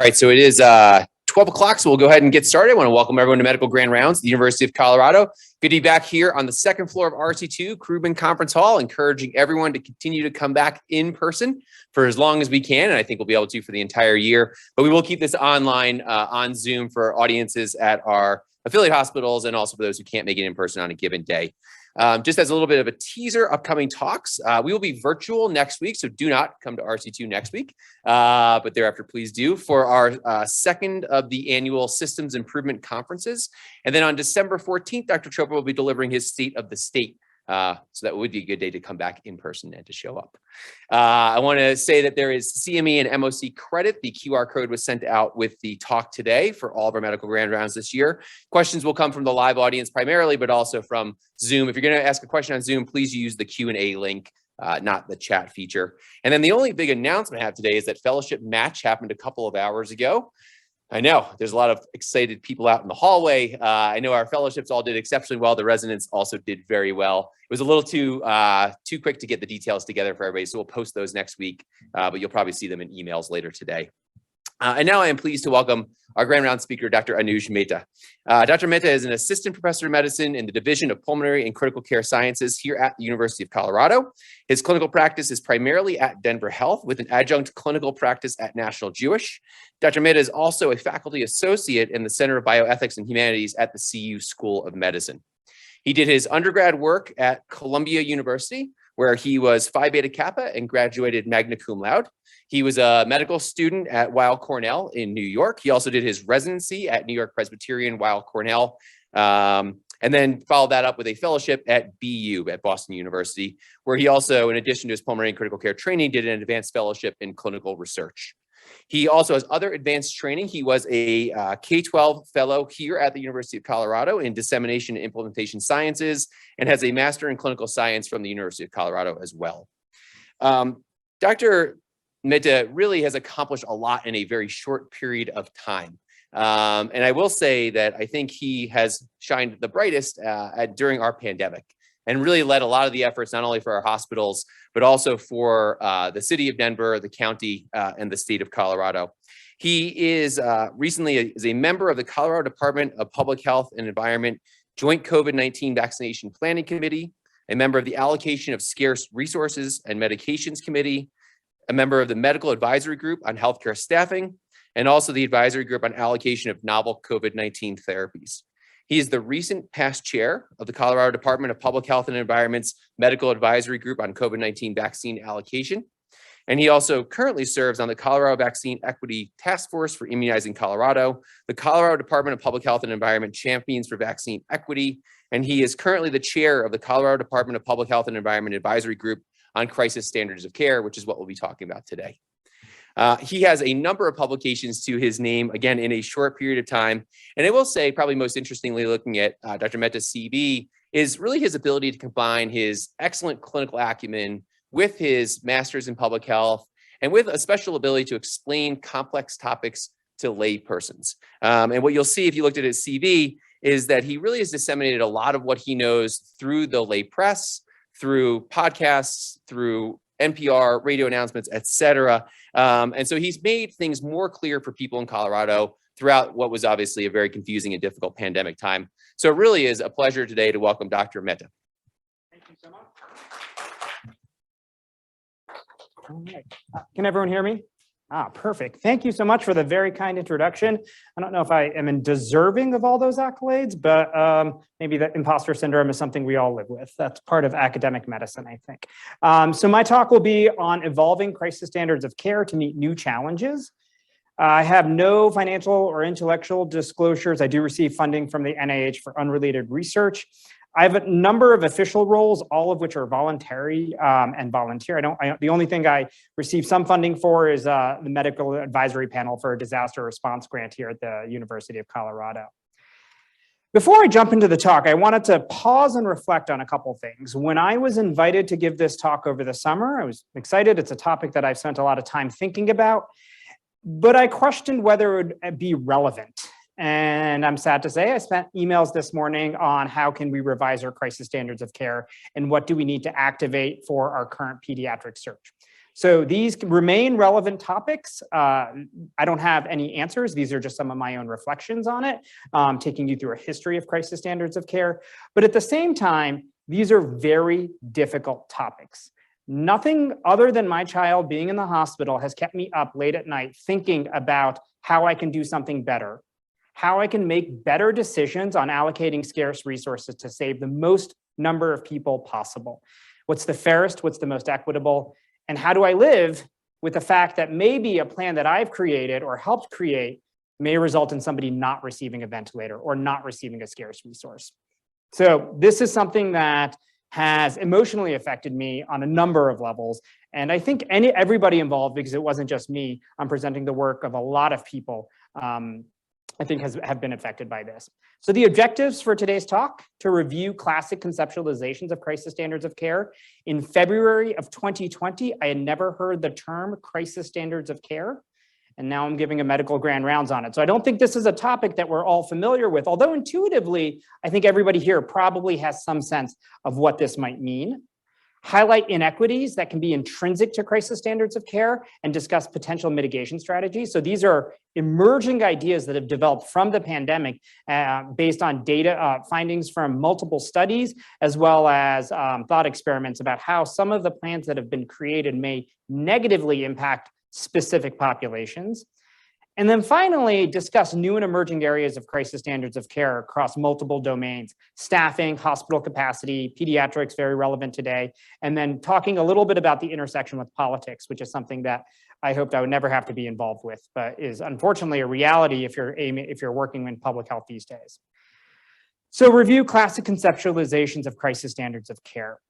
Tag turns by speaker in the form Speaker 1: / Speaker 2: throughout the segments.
Speaker 1: All right, so it is 12 o'clock, so we'll go ahead and get started. I want to welcome everyone to Medical Grand Rounds at the University of Colorado. Good to be back here on the second floor of RC2, Krugman Conference Hall, encouraging everyone to continue to come back in person for as long as we can, and I think we'll be able to for the entire year. But we will keep this online on Zoom for audiences at our affiliate hospitals and also for those who can't make it in person on a given day. Just as a little bit of a teaser, upcoming talks, we will be virtual next week, so do not come to RC2 next week, but thereafter please do for our second of the annual Systems Improvement Conferences. And then on December 14th, Dr. Chopra will be delivering his State of the State. So that would be a good day to come back in person and to show up. I want to say that there is CME and MOC credit. The QR code was sent out with the talk today for all of our Medical Grand Rounds this year. Questions will come from the live audience primarily, but also from Zoom. If you're going to ask a question on Zoom, please use the Q&A link, not the chat feature. And then the only big announcement I have today is that fellowship match happened a couple of hours ago. I know there's a lot of excited people out in the hallway. I know our fellowships all did exceptionally well. The residents also did very well. It was a little too quick to get the details together for everybody, so we'll post those next week, but you'll probably see them in emails later today. And now I am pleased to welcome our Grand Round speaker, Dr. Anuj Mehta. Dr. Mehta is an assistant professor of medicine in the Division of Pulmonary and Critical Care Sciences here at the University of Colorado. His clinical practice is primarily at Denver Health with an adjunct clinical practice at National Jewish. Dr. Mehta is also a faculty associate in the Center of Bioethics and Humanities at the CU School of Medicine. He did his undergrad work at Columbia University, where he was Phi Beta Kappa and graduated magna cum laude. He was a medical student at Weill Cornell in New York. He also did his residency at New York Presbyterian Weill Cornell, and then followed that up with a fellowship at BU at Boston University, where he also, in addition to his pulmonary and critical care training, did an advanced fellowship in clinical research. He also has other advanced training. He was a K-12 fellow here at the University of Colorado in dissemination and implementation sciences and has a master in clinical science from the University of Colorado as well. Dr. Mehta really has accomplished a lot in a very short period of time. And I will say that I think he has shined the brightest during our pandemic and really led a lot of the efforts, not only for our hospitals, but also for the city of Denver, the county, and the state of Colorado. He is recently is a member of the Colorado Department of Public Health and Environment Joint COVID-19 Vaccination Planning Committee, a member of the Allocation of Scarce Resources and Medications Committee, a member of the Medical Advisory Group on Healthcare Staffing, and also the Advisory Group on Allocation of Novel COVID-19 Therapies. He is the recent past chair of the Colorado Department of Public Health and Environment's Medical Advisory Group on COVID-19 vaccine allocation. And he also currently serves on the Colorado Vaccine Equity Task Force for Immunizing Colorado, the Colorado Department of Public Health and Environment Champions for Vaccine Equity, and he is currently the chair of the Colorado Department of Public Health and Environment Advisory Group on Crisis Standards of Care, which is what we'll be talking about today. He has a number of publications to his name, again, in a short period of time. And I will say, probably most interestingly, looking at Dr. Mehta's CV, is really his ability to combine his excellent clinical acumen with his master's in public health and with a special ability to explain complex topics to lay persons. And what you'll see if you looked at his CV is that he really has disseminated a lot of what he knows through the lay press, through podcasts, through NPR, radio announcements, et cetera. And so he's made things more clear for people in Colorado throughout what was obviously a very confusing and difficult pandemic time. So it really is a pleasure today to welcome Dr. Mehta.
Speaker 2: Thank you so much. All right. Can everyone hear me? Perfect. Thank you so much for the very kind introduction. I don't know if I am deserving of all those accolades, but maybe the imposter syndrome is something we all live with. That's part of academic medicine, I think. So my talk will be on evolving crisis standards of care to meet new challenges. I have no financial or intellectual disclosures. I do receive funding from the NIH for unrelated research. I have a number of official roles, all of which are voluntary and volunteer. The only thing I receive some funding for is the medical advisory panel for a disaster response grant here at the University of Colorado. Before I jump into the talk, I wanted to pause and reflect on a couple things. When I was invited to give this talk over the summer, I was excited. It's a topic that I've spent a lot of time thinking about, but I questioned whether it would be relevant. And I'm sad to say I spent emails this morning on how can we revise our crisis standards of care and what do we need to activate for our current pediatric surge. So these remain relevant topics. I don't have any answers. These are just some of my own reflections on it, taking you through a history of crisis standards of care. But at the same time, these are very difficult topics. Nothing other than my child being in the hospital has kept me up late at night thinking about how I can do something better, how I can make better decisions on allocating scarce resources to save the most number of people possible. What's the fairest, what's the most equitable, and how do I live with the fact that maybe a plan that I've created or helped create may result in somebody not receiving a ventilator or not receiving a scarce resource. So this is something that has emotionally affected me on a number of levels. And I think everybody involved, because it wasn't just me, I'm presenting the work of a lot of people, I think have been affected by this. So the objectives for today's talk: to review classic conceptualizations of crisis standards of care. In February of 2020, I had never heard the term crisis standards of care. And now I'm giving a medical grand rounds on it. So I don't think this is a topic that we're all familiar with, although intuitively, I think everybody here probably has some sense of what this might mean. Highlight inequities that can be intrinsic to crisis standards of care and discuss potential mitigation strategies. So these are emerging ideas that have developed from the pandemic based on data findings from multiple studies, as well as thought experiments about how some of the plans that have been created may negatively impact specific populations. And then finally, discuss new and emerging areas of crisis standards of care across multiple domains: staffing, hospital capacity, pediatrics, very relevant today, and then talking a little bit about the intersection with politics, which is something that I hoped I would never have to be involved with, but is unfortunately a reality if you're working in public health these days. So review classic conceptualizations of crisis standards of care.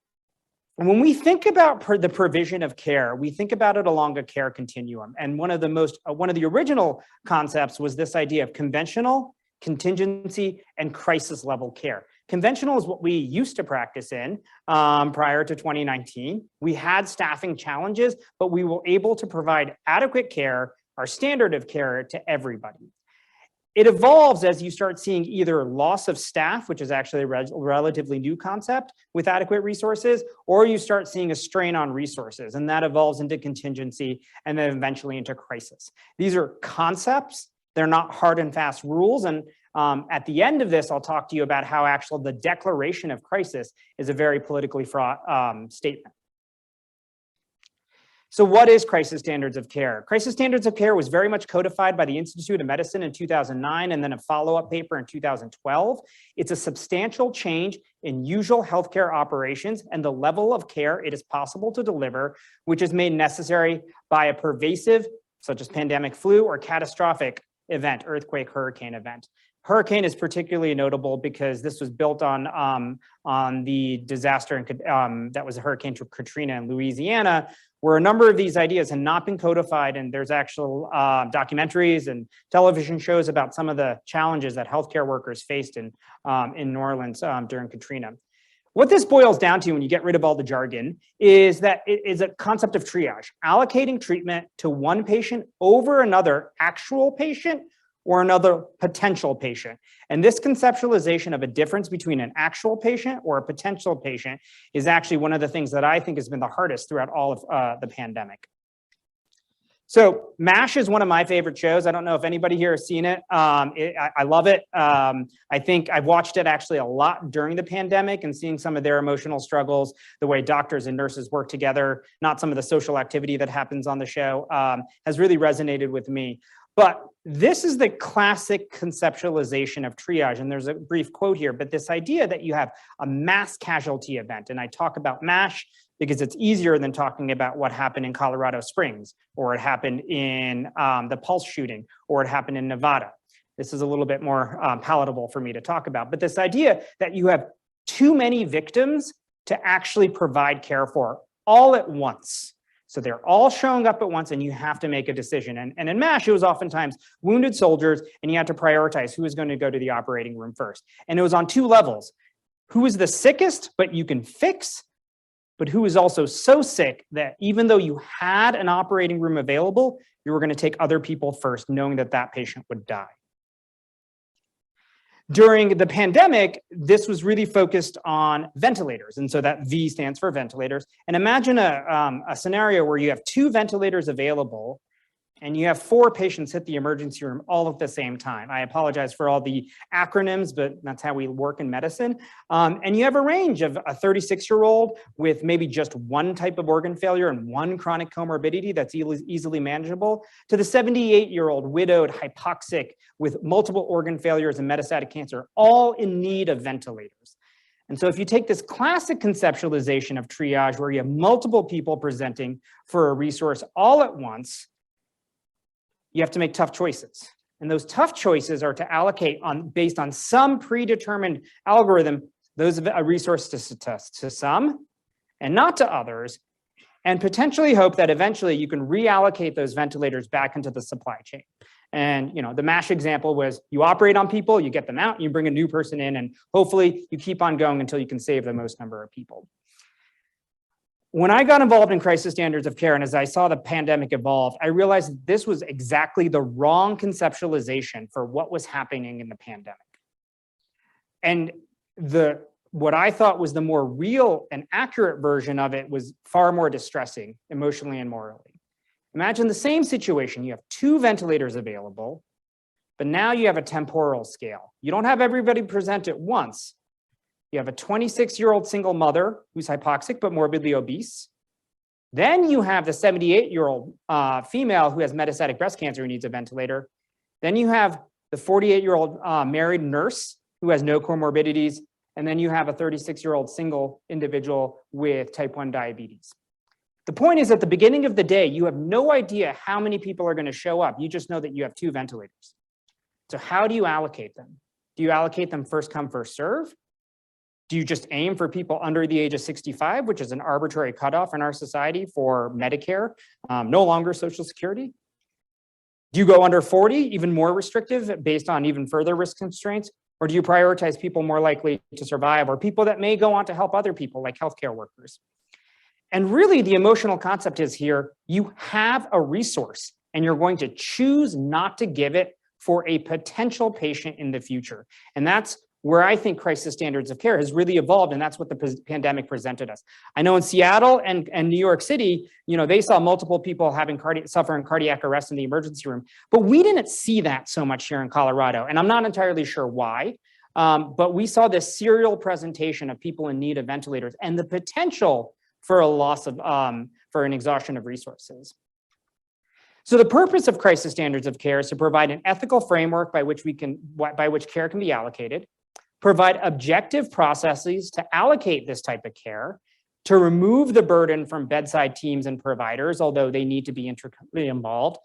Speaker 2: And when we think about the provision of care, we think about it along a care continuum. And one of the original concepts was this idea of conventional, contingency, and crisis level care. Conventional is what we used to practice in prior to 2019. We had staffing challenges, but we were able to provide adequate care, our standard of care, to everybody. It evolves as you start seeing either loss of staff, which is actually a relatively new concept, with adequate resources, or you start seeing a strain on resources, and that evolves into contingency and then eventually into crisis. These are concepts. They're not hard and fast rules. And at the end of this, I'll talk to you about how actually the declaration of crisis is a very politically fraught statement. So what is crisis standards of care? Crisis standards of care was very much codified by the Institute of Medicine in 2009 and then a follow-up paper in 2012. It's a substantial change in usual healthcare operations and the level of care it is possible to deliver, which is made necessary by a pervasive, such as pandemic flu, or catastrophic event, earthquake, hurricane event. Hurricane is particularly notable because this was built on the disaster that was Hurricane Katrina in Louisiana, where a number of these ideas had not been codified, and there's actual documentaries and television shows about some of the challenges that healthcare workers faced in New Orleans during Katrina. What this boils down to, when you get rid of all the jargon, is that it is a concept of triage, allocating treatment to one patient over another actual patient or another potential patient. And this conceptualization of a difference between an actual patient or a potential patient is actually one of the things that I think has been the hardest throughout all of the pandemic. So MASH is one of my favorite shows. I don't know if anybody here has seen it. I love it. I think I've watched it actually a lot during the pandemic, and seeing some of their emotional struggles, the way doctors and nurses work together, not some of the social activity that happens on the show, has really resonated with me. But this is the classic conceptualization of triage. And there's a brief quote here, but this idea that you have a mass casualty event. And I talk about MASH because it's easier than talking about what happened in Colorado Springs, or it happened in the Pulse shooting, or it happened in Nevada. This is a little bit more palatable for me to talk about. But this idea that you have too many victims to actually provide care for all at once. So they're all showing up at once, and you have to make a decision. And in MASH, it was oftentimes wounded soldiers, and you had to prioritize who was going to go to the operating room first. And it was on two levels: who is the sickest, but you can fix, but who is also so sick that even though you had an operating room available, you were going to take other people first, knowing that that patient would die. During the pandemic, this was really focused on ventilators. And so that V stands for ventilators. And imagine a scenario where you have 2 ventilators available and you have 4 patients hit the emergency room all at the same time. I apologize for all the acronyms, but that's how we work in medicine. And you have a range of a 36-year-old with maybe just 1 type of organ failure and 1 chronic comorbidity that's easily manageable, to the 78-year-old widowed, hypoxic, with multiple organ failures and metastatic cancer, all in need of ventilators. And so if you take this classic conceptualization of triage, where you have multiple people presenting for a resource all at once, you have to make tough choices. And those tough choices are to allocate based on some predetermined algorithm, those resources to some and not to others, and potentially hope that eventually you can reallocate those ventilators back into the supply chain. And the MASH example was you operate on people, you get them out, you bring a new person in, and hopefully you keep on going until you can save the most number of people. When I got involved in crisis standards of care, and as I saw the pandemic evolve, I realized that this was exactly the wrong conceptualization for what was happening in the pandemic. And what I thought was the more real and accurate version of it was far more distressing emotionally and morally. Imagine the same situation. You have 2 ventilators available, but now you have a temporal scale. You don't have everybody present at once. You have a 26-year-old single mother who's hypoxic but morbidly obese. Then you have the 78-year-old female who has metastatic breast cancer who needs a ventilator. Then you have the 48-year-old married nurse who has no comorbidities. And then you have a 36-year-old single individual with type 1 diabetes. The point is, at the beginning of the day, you have no idea how many people are going to show up. You just know that you have 2 ventilators. So how do you allocate them? Do you allocate them first come, first serve? Do you just aim for people under the age of 65, which is an arbitrary cutoff in our society for Medicare, no longer Social Security? Do you go under 40, even more restrictive, based on even further risk constraints? Or do you prioritize people more likely to survive, or people that may go on to help other people, like healthcare workers? And really, the emotional concept is here, you have a resource, and you're going to choose not to give it for a potential patient in the future. And that's where I think crisis standards of care has really evolved, and that's what the pandemic presented us. I know in Seattle and New York City, they saw multiple people suffering cardiac arrest in the emergency room, but we didn't see that so much here in Colorado, and I'm not entirely sure why, but we saw this serial presentation of people in need of ventilators and the potential for a loss of, for an exhaustion of resources. So the purpose of crisis standards of care is to provide an ethical framework by which care can be allocated, provide objective processes to allocate this type of care, to remove the burden from bedside teams and providers, although they need to be intricately involved.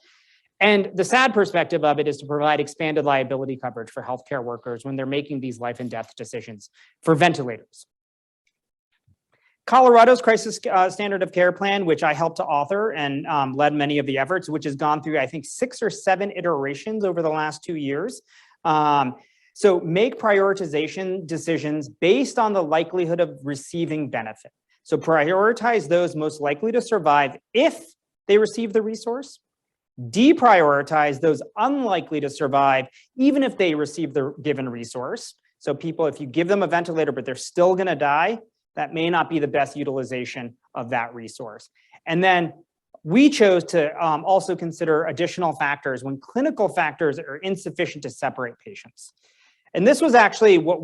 Speaker 2: And the sad perspective of it is to provide expanded liability coverage for healthcare workers when they're making these life and death decisions for ventilators. Colorado's crisis standard of care plan, which I helped to author and led many of the efforts, which has gone through, I think, 6 or 7 iterations over the last 2 years. So make prioritization decisions based on the likelihood of receiving benefit. So prioritize those most likely to survive if they receive the resource. Deprioritize those unlikely to survive even if they receive the given resource. So people, if you give them a ventilator but they're still going to die, that may not be the best utilization of that resource. And then we chose to also consider additional factors when clinical factors are insufficient to separate patients. And this was actually what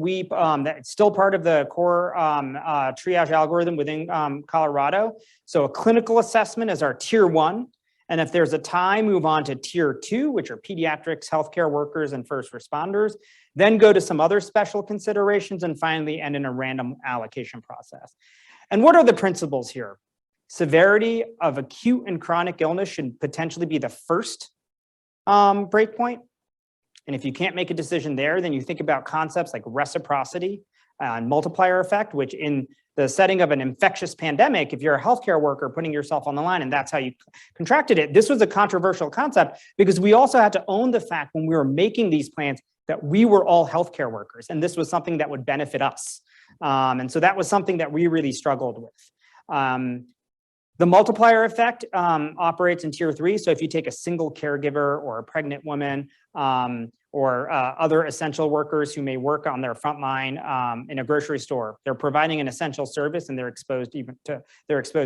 Speaker 2: that's still part of the core triage algorithm within Colorado. So a clinical assessment is our tier 1. And if there's a tie, move on to tier 2, which are pediatrics, healthcare workers, and first responders. Then go to some other special considerations, and finally end in a random allocation process. And what are the principles here? Severity of acute and chronic illness should potentially be the first breakpoint. And if you can't make a decision there, then you think about concepts like reciprocity and multiplier effect, which in the setting of an infectious pandemic, if you're a healthcare worker putting yourself on the line and that's how you contracted it, this was a controversial concept because we also had to own the fact when we were making these plans that we were all healthcare workers and this was something that would benefit us. And so that was something that we really struggled with. The multiplier effect operates in tier 3. So if you take a single caregiver or a pregnant woman or other essential workers who may work on their front line in a grocery store, they're providing an essential service and they're exposed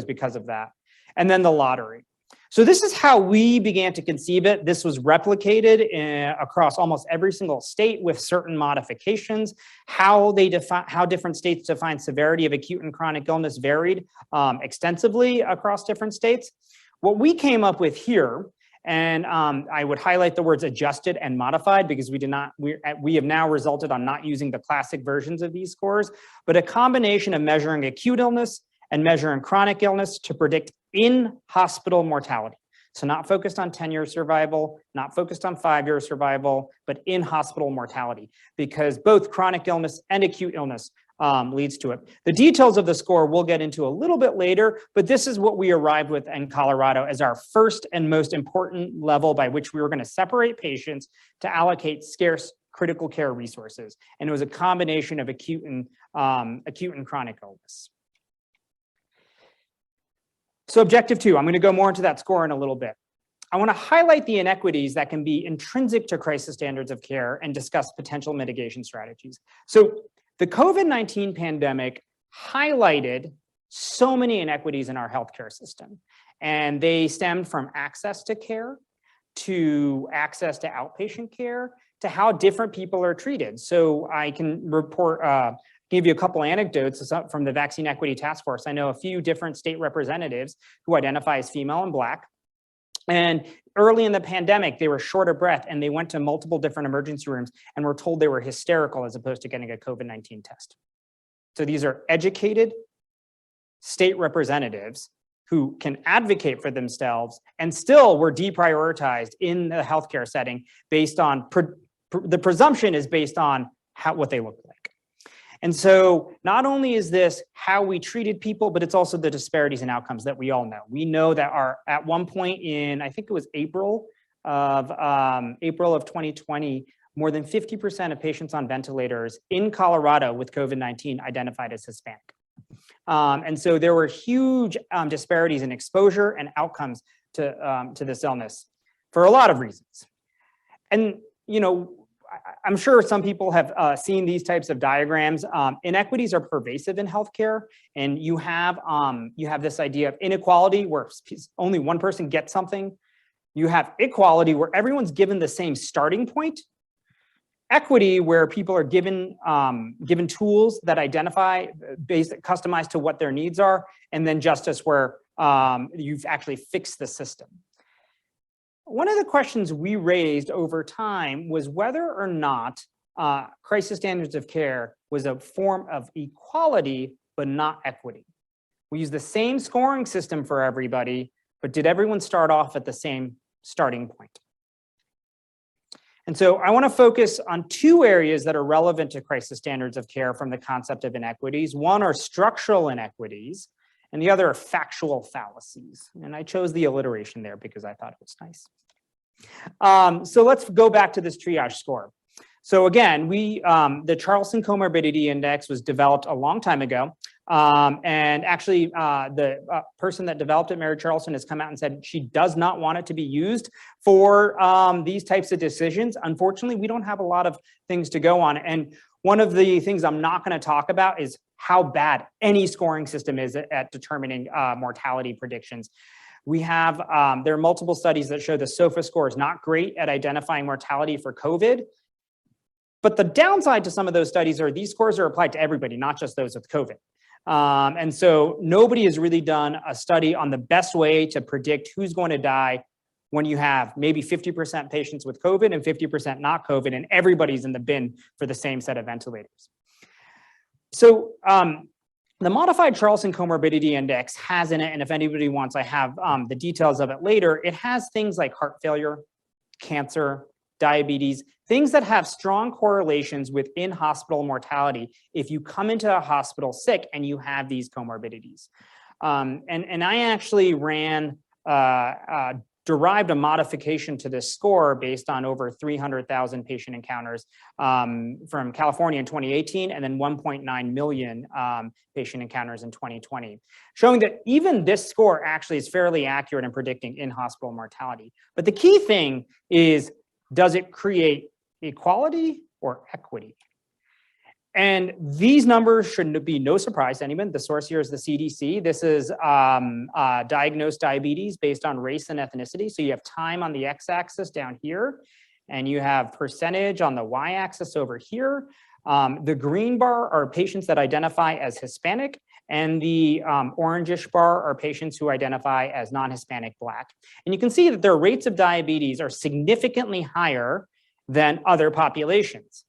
Speaker 2: because of that. And then the lottery. So this is how we began to conceive it. This was replicated across almost every single state with certain modifications. How different states define severity of acute and chronic illness varied extensively across different states. What we came up with here, and I would highlight the words adjusted and modified because we have now resulted on not using the classic versions of these scores, but a combination of measuring acute illness and measuring chronic illness to predict in-hospital mortality. So not focused on 10-year survival, not focused on 5-year survival, but in-hospital mortality, because both chronic illness and acute illness leads to it. The details of the score we'll get into a little bit later, but this is what we arrived with in Colorado as our first and most important level by which we were going to separate patients to allocate scarce critical care resources. And it was a combination of acute and chronic illness. So objective 2, I'm going to go more into that score in a little bit. I want to highlight the inequities that can be intrinsic to crisis standards of care and discuss potential mitigation strategies. So the COVID-19 pandemic highlighted so many inequities in our healthcare system, and they stemmed from access to care, to access to outpatient care, to how different people are treated. So I can give you a couple anecdotes from the Vaccine Equity Task Force. I know a few different state representatives who identify as female and Black. And early in the pandemic, they were short of breath and they went to multiple different emergency rooms and were told they were hysterical as opposed to getting a COVID-19 test. So these are educated state representatives who can advocate for themselves and still were deprioritized in the healthcare setting based on, the presumption is based on what they look like. And so not only is this how we treated people, but it's also the disparities in outcomes that we all know. We know that at one point in, I think it was April of 2020, more than 50% of patients on ventilators in Colorado with COVID-19 identified as Hispanic. And so there were huge disparities in exposure and outcomes to this illness for a lot of reasons. And, you know, I'm sure some people have seen these types of diagrams. Inequities are pervasive in healthcare, and you have this idea of inequality where only one person gets something. You have equality where everyone's given the same starting point. Equity where people are given tools that identify customized to what their needs are, and then justice where you've actually fixed the system. One of the questions we raised over time was whether or not crisis standards of care was a form of equality, but not equity. We use the same scoring system for everybody, but did everyone start off at the same starting point? And so I want to focus on two areas that are relevant to crisis standards of care from the concept of inequities. One are structural inequities, and the other are factual fallacies. And I chose the alliteration there because I thought it was nice. So let's go back to this triage score. So again, the Charlson Comorbidity Index was developed a long time ago. And actually, the person that developed it, Mary Charlson, has come out and said she does not want it to be used for these types of decisions. Unfortunately, we don't have a lot of things to go on. And one of the things I'm not going to talk about is how bad any scoring system is at determining mortality predictions. We have, there are multiple studies that show the SOFA score is not great at identifying mortality for COVID. But the downside to some of those studies are these scores are applied to everybody, not just those with COVID. And so nobody has really done a study on the best way to predict who's going to die when you have maybe 50% patients with COVID and 50% not COVID, and everybody's in the bin for the same set of ventilators. So the modified Charlson Comorbidity Index has in it, and if anybody wants, I have the details of it later, it has things like heart failure, cancer, diabetes, things that have strong correlations with in-hospital mortality if you come into a hospital sick and you have these comorbidities. And I actually ran derived a modification to this score based on over 300,000 patient encounters from California in 2018, and then 1.9 million patient encounters in 2020, showing that even this score actually is fairly accurate in predicting in-hospital mortality. But the key thing is, does it create equality or equity? And these numbers should be no surprise to anyone. The source here is the CDC. This is diagnosed diabetes based on race and ethnicity. So you have time on the x-axis down here, and you have percentage on the y-axis over here. The green bar are patients that identify as Hispanic, and the orangish bar are patients who identify as non-Hispanic Black. And you can see that their rates of diabetes are significantly higher than other populations.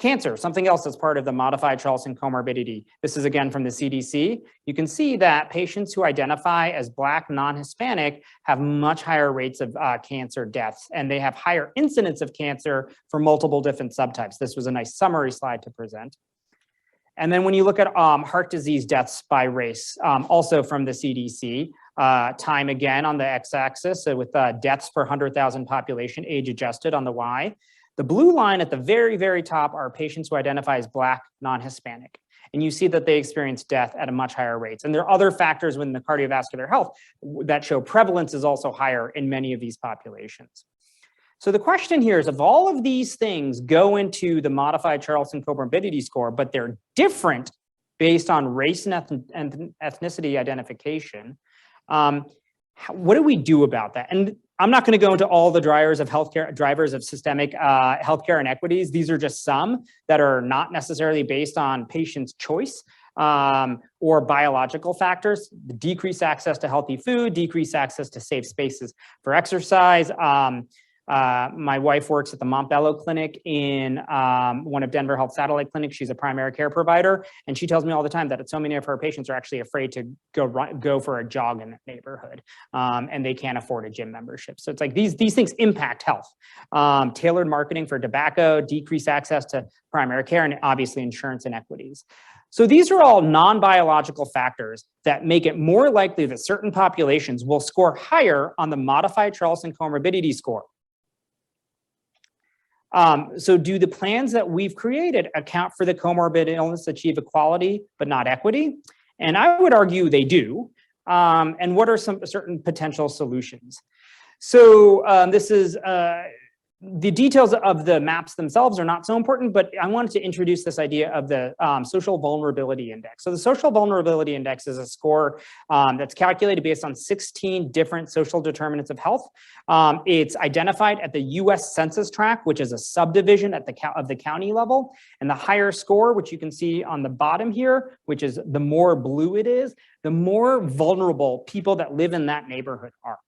Speaker 2: Cancer, something else that's part of the modified Charlson comorbidity. This is again from the CDC. You can see that patients who identify as Black, non-Hispanic have much higher rates of cancer deaths, and they have higher incidence of cancer for multiple different subtypes. This was a nice summary slide to present. And then when you look at heart disease deaths by race, also from the CDC, time again on the x-axis, so with deaths per 100,000 population, age adjusted on the y. The blue line at the very, very top are patients who identify as Black, non-Hispanic. And you see that they experience death at a much higher rates. And there are other factors within the cardiovascular health that show prevalence is also higher in many of these populations. So the question here is, if all of these things go into the modified Charlson comorbidity score, but they're different based on race and ethnicity identification, what do we do about that? And I'm not going to go into all the drivers of systemic healthcare inequities. These are just some that are not necessarily based on patient's choice or biological factors. Decreased access to healthy food, decreased access to safe spaces for exercise. My wife works at the Montbello Clinic in one of Denver Health satellite clinics. She's a primary care provider, and she tells me all the time that so many of her patients are actually afraid to go for a jog in that neighborhood, and they can't afford a gym membership. So it's like these things impact health. Tailored marketing for tobacco, decreased access to primary care, and obviously insurance inequities. So these are all non-biological factors that make it more likely that certain populations will score higher on the modified Charlson comorbidity score. So do the plans that we've created account for the comorbid illness, achieve equality, but not equity? And I would argue they do. And what are some certain potential solutions? So this is, the details of the maps themselves are not so important, but I wanted to introduce this idea of the social vulnerability index. So the social vulnerability index is a score that's calculated based on 16 different social determinants of health. It's identified at the US Census Tract, which is a subdivision at the county level. And the higher score, which you can see on the bottom here, which is the more blue it is, the more vulnerable people that live in that neighborhood are.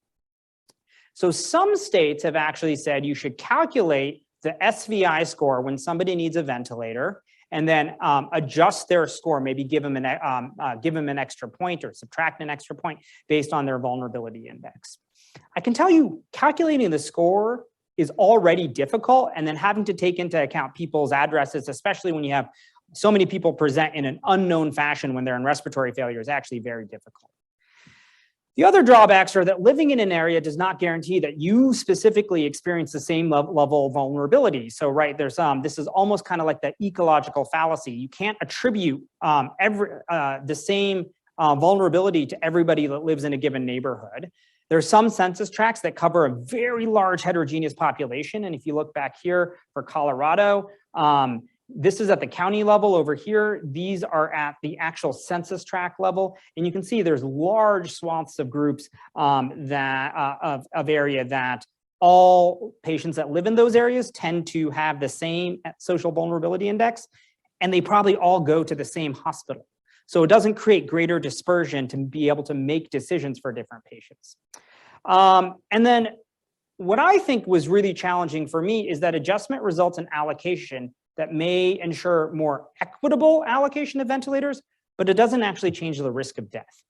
Speaker 2: So some states have actually said you should calculate the SVI score when somebody needs a ventilator, and then adjust their score, maybe give them an extra point or subtract an extra point based on their vulnerability index. I can tell you, calculating the score is already difficult, and then having to take into account people's addresses, especially when you have so many people present in an unknown fashion when they're in respiratory failure, is actually very difficult. The other drawbacks are that living in an area does not guarantee that you specifically experience the same level of vulnerability. So, right, there's this is almost kind of like the ecological fallacy. You can't attribute the same vulnerability to everybody that lives in a given neighborhood. There's some census tracts that cover a very large heterogeneous population. And if you look back here for Colorado, this is at the county level over here. These are at the actual census tract level. And you can see there's large swaths of groups of area that all patients that live in those areas tend to have the same social vulnerability index, and they probably all go to the same hospital. So it doesn't create greater dispersion to be able to make decisions for different patients. And then what I think was really challenging for me is that adjustment results in allocation that may ensure more equitable allocation of ventilators, but it doesn't actually change the risk of death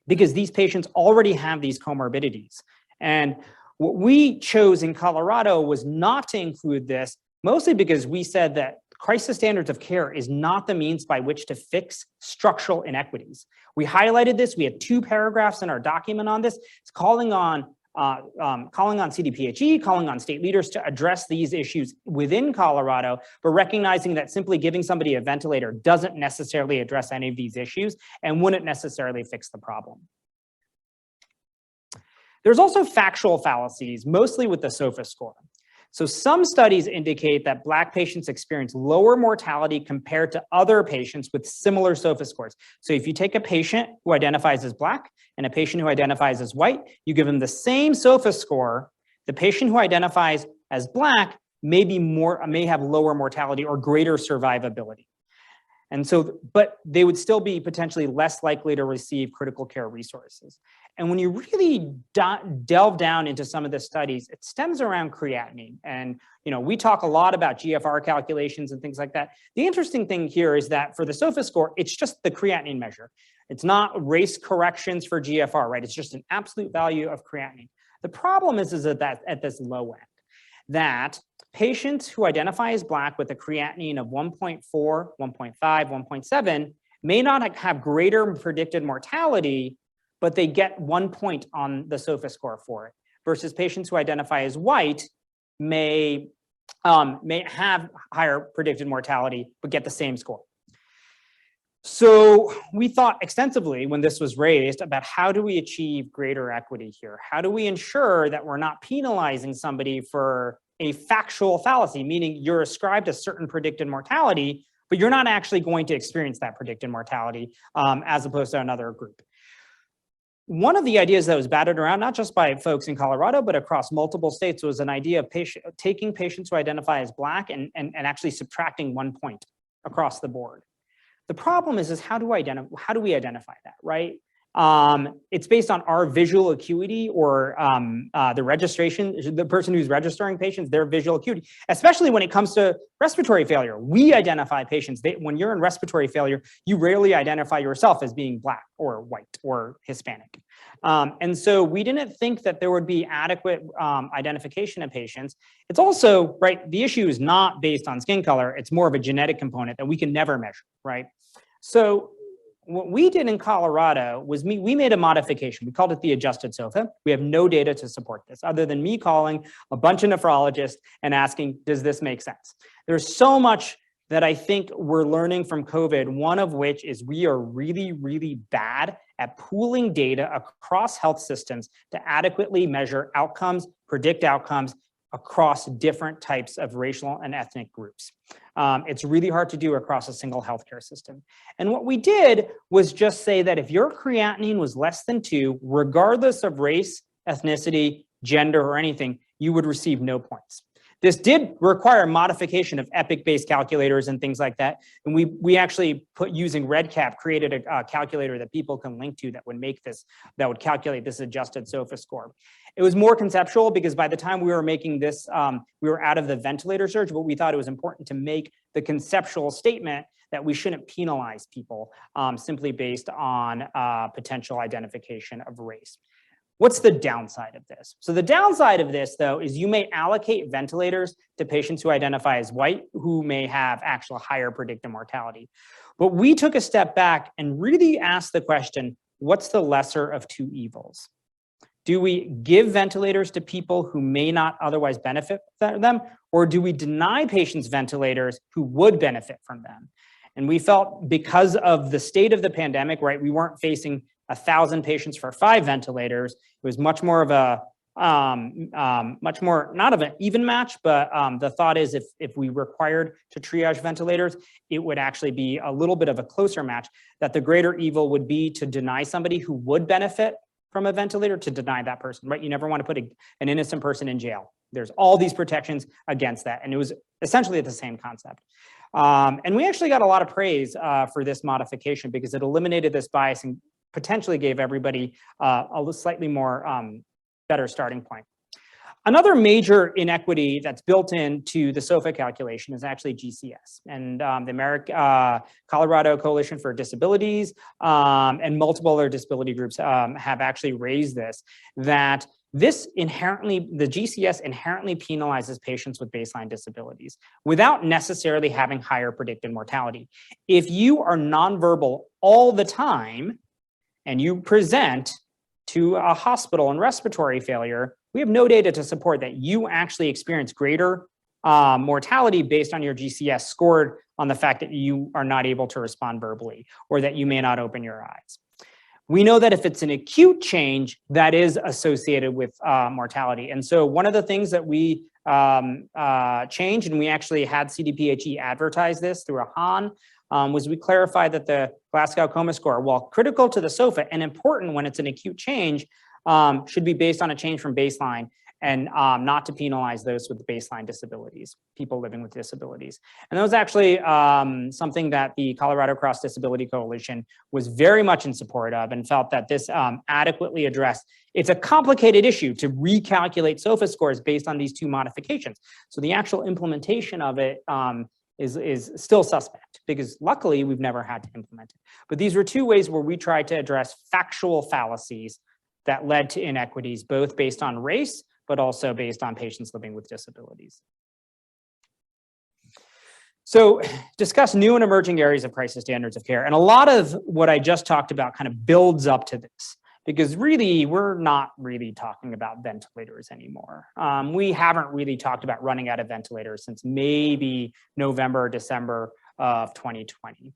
Speaker 2: because these patients already have these comorbidities. And what we chose in Colorado was not to include this, mostly because we said that crisis standards of care is not the means by which to fix structural inequities. We highlighted this. We had 2 paragraphs in our document on this. It's calling on CDPHE, calling on state leaders to address these issues within Colorado, but recognizing that simply giving somebody a ventilator doesn't necessarily address any of these issues and wouldn't necessarily fix the problem. There's also factual fallacies, mostly with the SOFA score. So some studies indicate that Black patients experience lower mortality compared to other patients with similar SOFA scores. So if you take a patient who identifies as Black and a patient who identifies as white, you give them the same SOFA score, the patient who identifies as Black may have lower mortality or greater survivability. And so, but they would still be potentially less likely to receive critical care resources. And when you really delve down into some of the studies, it stems around creatinine. And we talk a lot about GFR calculations and things like that. The interesting thing here is that for the SOFA score, it's just the creatinine measure. It's not race corrections for GFR, right? It's just an absolute value of creatinine. The problem is that at this low end, that patients who identify as Black with a creatinine of 1.4, 1.5, 1.7 may not have greater predicted mortality, but they get 1 point on the SOFA score for it, versus patients who identify as white may have higher predicted mortality, but get the same score. So we thought extensively when this was raised about how do we achieve greater equity here? How do we ensure that we're not penalizing somebody for a factual fallacy, meaning you're ascribed a certain predicted mortality, but you're not actually going to experience that predicted mortality as opposed to another group. One of the ideas that was batted around, not just by folks in Colorado, but across multiple states, was an idea of taking patients who identify as Black and actually subtracting 1 point across the board. The problem is how do we identify that, right? It's based on our visual acuity or the person who's registering patients, their visual acuity, especially when it comes to respiratory failure. We identify patients. When you're in respiratory failure, you rarely identify yourself as being Black or white or Hispanic. And so we didn't think that there would be adequate identification of patients. It's also, right, the issue is not based on skin color. It's more of a genetic component that we can never measure, right? So what we did in Colorado was we made a modification. We called it the adjusted SOFA. We have no data to support this other than me calling a bunch of nephrologists and asking, does this make sense? There's so much that I think we're learning from COVID, one of which is we are really, really bad at pooling data across health systems to adequately measure outcomes, predict outcomes across different types of racial and ethnic groups. It's really hard to do across a single healthcare system. And what we did was just say that if your creatinine was less than 2, regardless of race, ethnicity, gender, or anything, you would receive no points. This did require modification of EPIC-based calculators and things like that. And we actually using REDCap, created a calculator that people can link to that would calculate this adjusted SOFA score. It was more conceptual because by the time we were making this, we were out of the ventilator surge, but we thought it was important to make the conceptual statement that we shouldn't penalize people simply based on potential identification of race. What's the downside of this? So the downside of this, though, is you may allocate ventilators to patients who identify as white, who may have actual higher predicted mortality. But we took a step back and really asked the question, what's the lesser of 2 evils? Do we give ventilators to people who may not otherwise benefit from them, or do we deny patients ventilators who would benefit from them? And we felt because of the state of the pandemic, right, we weren't facing 1,000 patients for 5 ventilators. It was much more of a, not of an even match, but the thought is if we required to triage ventilators, it would actually be a little bit of a closer match, that the greater evil would be to deny somebody who would benefit from a ventilator, to deny that person, right? You never want to put an innocent person in jail. There's all these protections against that. And it was essentially the same concept. And we actually got a lot of praise for this modification because it eliminated this bias and potentially gave everybody a slightly more better starting point. Another major inequity that's built into the SOFA calculation is actually GCS. And the Colorado Coalition for Disabilities and multiple other disability groups have actually raised this, that This inherently, the GCS inherently penalizes patients with baseline disabilities without necessarily having higher predicted mortality. If you are nonverbal all the time and you present to a hospital and respiratory failure, we have no data to support that you actually experience greater mortality based on your GCS scored on the fact that you are not able to respond verbally or that you may not open your eyes. We know that if it's an acute change, that is associated with mortality. And so one of the things that we changed, and we actually had CDPHE advertise this through a HAN, was we clarified that the Glasgow Coma Score, while critical to the SOFA and important when it's an acute change, should be based on a change from baseline and not to penalize those with baseline disabilities, people living with disabilities. And that was actually something that the Colorado Cross Disability Coalition was very much in support of and felt that this adequately addressed. It's a complicated issue to recalculate SOFA scores based on these two modifications. So the actual implementation of it is still suspect because luckily we've never had to implement it. But these were two ways where we tried to address factual fallacies that led to inequities, both based on race, but also based on patients living with disabilities. So discuss new and emerging areas of crisis standards of care. And a lot of what I just talked about kind of builds up to this, because really, we're not really talking about ventilators anymore. We haven't really talked about running out of ventilators since maybe November or December of 2020.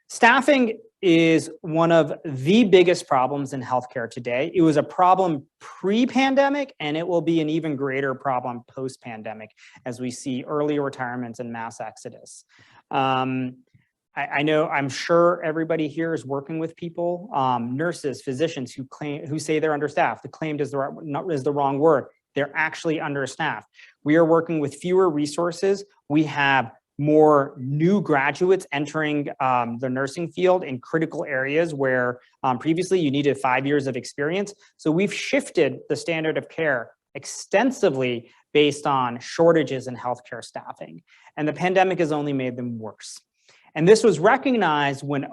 Speaker 2: Staffing is one of the biggest problems in healthcare today. It was a problem pre-pandemic, and it will be an even greater problem post-pandemic as we see early retirements and mass exodus. I know, I'm sure everybody here is working with people, nurses, physicians who say they're understaffed. The claimed is the wrong word. They're actually understaffed. We are working with fewer resources. We have more new graduates entering the nursing field in critical areas where previously you needed 5 years of experience. So we've shifted the standard of care extensively based on shortages in healthcare staffing. And the pandemic has only made them worse. And this was recognized when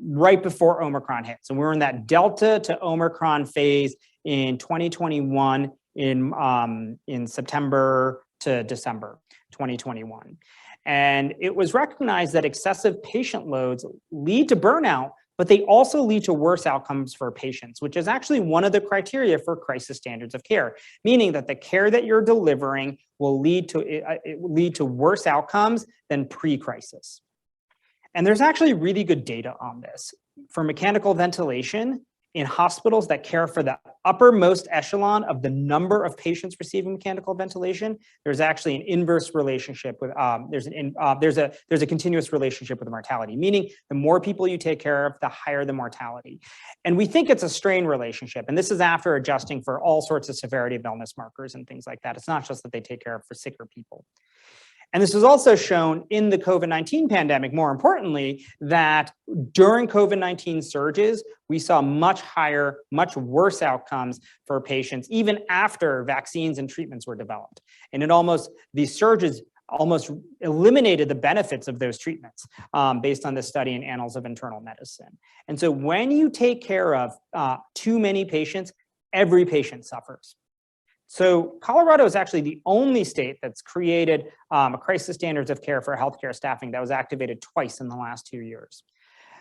Speaker 2: right before Omicron hit. So we're in that Delta to Omicron phase in 2021 in September to December 2021. And it was recognized that excessive patient loads lead to burnout, but they also lead to worse outcomes for patients, which is actually one of the criteria for crisis standards of care, meaning that the care that you're delivering will lead to worse outcomes than pre-crisis. And there's actually really good data on this. For mechanical ventilation in hospitals that care for the uppermost echelon of the number of patients receiving mechanical ventilation, there's actually an inverse relationship with, there's a continuous relationship with mortality, meaning the more people you take care of, the higher the mortality. And we think it's a strain relationship. And this is after adjusting for all sorts of severity of illness markers and things like that. It's not just that they take care of for sicker people. And this was also shown in the COVID-19 pandemic, more importantly, that during COVID-19 surges, we saw much higher, much worse outcomes for patients, even after vaccines and treatments were developed. And these surges almost eliminated the benefits of those treatments based on this study in Annals of Internal Medicine. And so when you take care of too many patients, every patient suffers. So Colorado is actually the only state that's created a crisis standards of care for healthcare staffing that was activated twice in the last 2 years.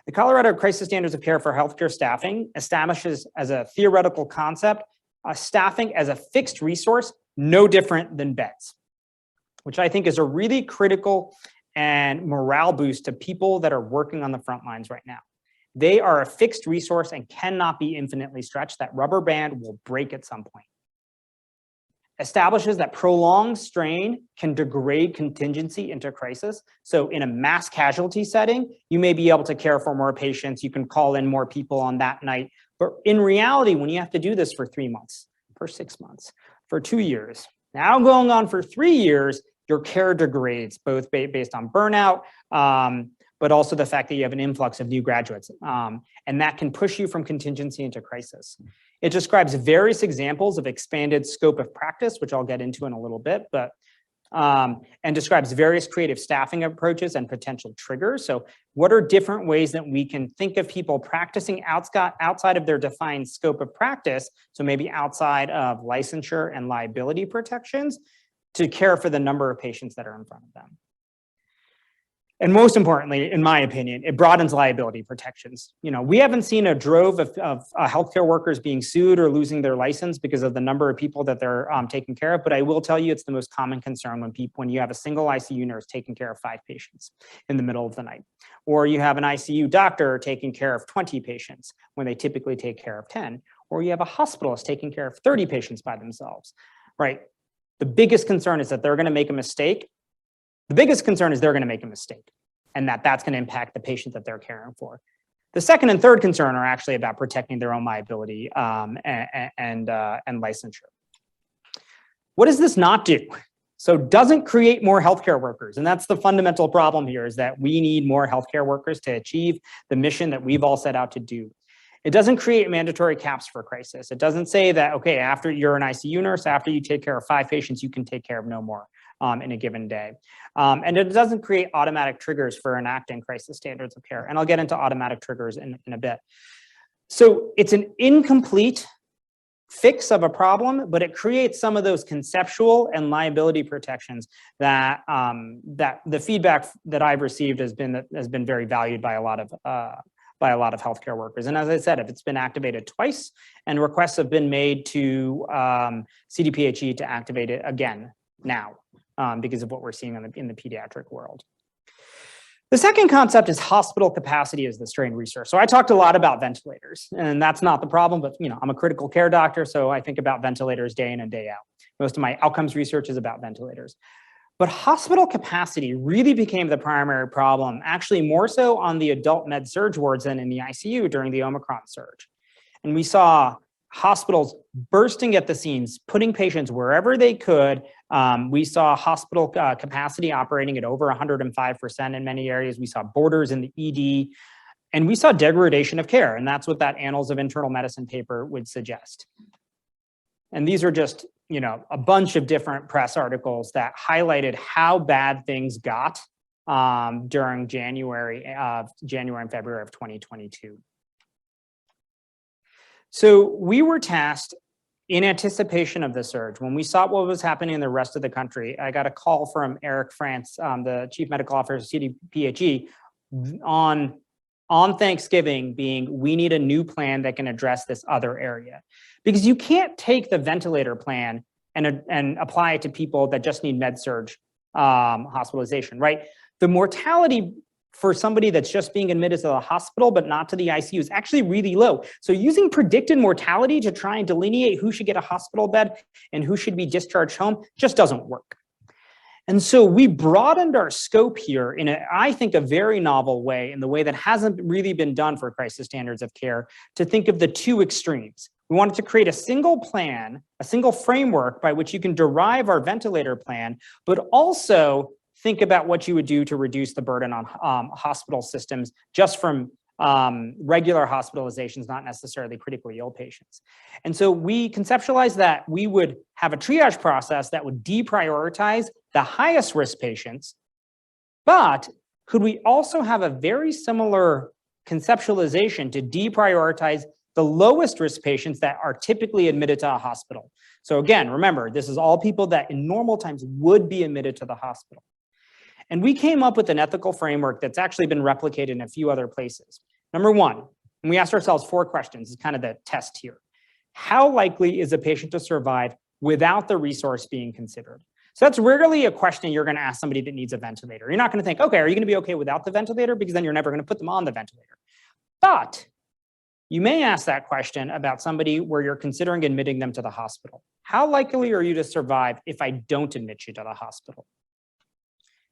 Speaker 2: The Colorado Crisis Standards of Care for Healthcare Staffing establishes as a theoretical concept, staffing as a fixed resource, no different than beds, which I think is a really critical and morale boost to people that are working on the front lines right now. They are a fixed resource and cannot be infinitely stretched. That rubber band will break at some point. Establishes that prolonged strain can degrade contingency into crisis. So in a mass casualty setting, you may be able to care for more patients. You can call in more people on that night. But in reality, when you have to do this for 3 months, for 6 months, for 2 years, now going on for 3 years, your care degrades, both based on burnout, but also the fact that you have an influx of new graduates. And that can push you from contingency into crisis. It describes various examples of expanded scope of practice, which I'll get into in a little bit, but and describes various creative staffing approaches and potential triggers. So what are different ways that we can think of people practicing outside of their defined scope of practice, so maybe outside of licensure and liability protections, to care for the number of patients that are in front of them. And most importantly, in my opinion, it broadens liability protections. You know, we haven't seen a drove of healthcare workers being sued or losing their license because of the number of people that they're taking care of. But I will tell you, it's the most common concern when you have a single ICU nurse taking care of 5 patients in the middle of the night, or you have an ICU doctor taking care of 20 patients when they typically take care of 10, or you have a hospitalist taking care of 30 patients by themselves, right? The biggest concern is that they're going to make a mistake. The biggest concern is they're going to make a mistake, and that's going to impact the patient that they're caring for. The second and third concern are actually about protecting their own liability and licensure. What does this not do? So it doesn't create more healthcare workers, and that's the fundamental problem here, is that we need more healthcare workers to achieve the mission that we've all set out to do. It doesn't create mandatory caps for crisis. It doesn't say that, okay, after you're an ICU nurse, after you take care of 5 patients, you can take care of no more in a given day. And it doesn't create automatic triggers for enacting crisis standards of care. And I'll get into automatic triggers in a bit. So it's an incomplete fix of a problem, but it creates some of those conceptual and liability protections that that the feedback that I've received has been very valued by a lot of healthcare workers. And as I said, if it's been activated twice and requests have been made to CDPHE to activate it again now because of what we're seeing in the pediatric world. The second concept is hospital capacity as the strain resource. So I talked a lot about ventilators, and that's not the problem, but you know, I'm a critical care doctor, so I think about ventilators day in and day out. Most of my outcomes research is about ventilators. But hospital capacity really became the primary problem, actually more so on the adult med surg wards than in the ICU during the Omicron surge. And we saw hospitals bursting at the seams, putting patients wherever they could. We saw hospital capacity operating at over 105% in many areas. We saw borders in the ED, and we saw degradation of care. And that's what that Annals of Internal Medicine paper would suggest. And these are just, you know, a bunch of different press articles that highlighted how bad things got during January and February of 2022. So we were tasked in anticipation of the surge. When we saw what was happening in the rest of the country, I got a call from Eric France, the chief medical officer of CDPHE, on Thanksgiving being, we need a new plan that can address this other area. Because you can't take the ventilator plan and apply it to people that just need med-surg hospitalization, right? The mortality for somebody that's just being admitted to the hospital but not to the ICU is actually really low. So using predicted mortality to try and delineate who should get a hospital bed and who should be discharged home just doesn't work. And so we broadened our scope here in, I think, a very novel way, in the way that hasn't really been done for crisis standards of care, to think of the two extremes. We wanted to create a single plan, a single framework by which you can derive our ventilator plan, but also think about what you would do to reduce the burden on hospital systems just from regular hospitalizations, not necessarily critically ill patients. And so we conceptualized that we would have a triage process that would deprioritize the highest risk patients, but could we also have a very similar conceptualization to deprioritize the lowest risk patients that are typically admitted to a hospital? So again, remember, this is all people that in normal times would be admitted to the hospital. And we came up with an ethical framework that's actually been replicated in a few other places. Number one, and we asked ourselves 4 questions, is kind of the test here. How likely is a patient to survive without the resource being considered? So that's rarely a question you're going to ask somebody that needs a ventilator. You're not going to think, okay, are you going to be okay without the ventilator? Because then you're never going to put them on the ventilator. But you may ask that question about somebody where you're considering admitting them to the hospital. How likely are you to survive if I don't admit you to the hospital?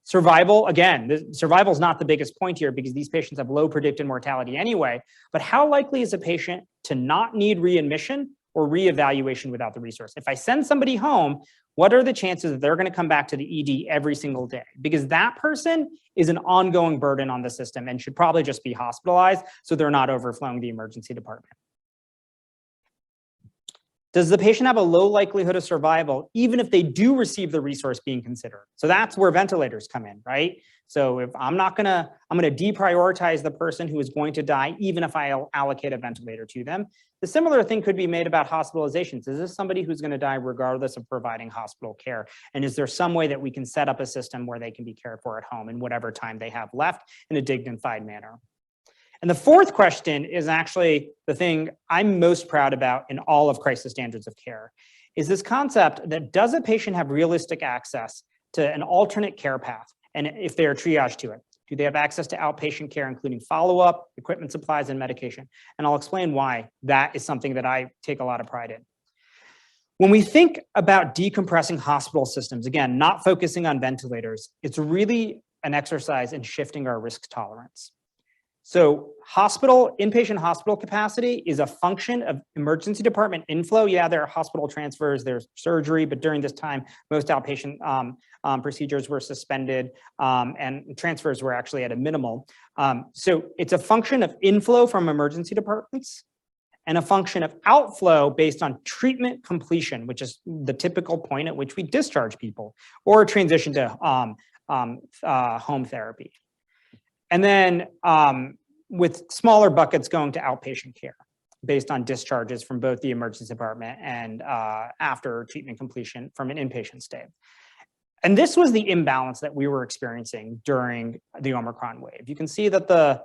Speaker 2: Survival, again, survival is not the biggest point here because these patients have low predicted mortality anyway, but how likely is a patient to not need readmission or reevaluation without the resource? If I send somebody home, what are the chances that they're going to come back to the ED every single day? Because that person is an ongoing burden on the system and should probably just be hospitalized so they're not overflowing the emergency department. Does the patient have a low likelihood of survival, even if they do receive the resource being considered? So that's where ventilators come in, right? So if I'm gonna deprioritize the person who is going to die, even if I allocate a ventilator to them. The similar thing could be made about hospitalizations. Is this somebody who's gonna die regardless of providing hospital care? And is there some way that we can set up a system where they can be cared for at home in whatever time they have left in a dignified manner? And the fourth question is actually the thing I'm most proud about in all of crisis standards of care, is this concept that does a patient have realistic access to an alternate care path? And if they are triaged to it, do they have access to outpatient care, including follow-up, equipment, supplies, and medication? And I'll explain why that is something that I take a lot of pride in. When we think about decompressing hospital systems, again, not focusing on ventilators, it's really an exercise in shifting our risk tolerance. So inpatient hospital capacity is a function of emergency department inflow. Yeah, there are hospital transfers, there's surgery, but during this time, most outpatient procedures were suspended and transfers were actually at a minimal. So it's a function of inflow from emergency departments and a function of outflow based on treatment completion, which is the typical point at which we discharge people or transition to home therapy. And then with smaller buckets going to outpatient care based on discharges from both the emergency department and after treatment completion from an inpatient stay. And this was the imbalance that we were experiencing during the Omicron wave. You can see that the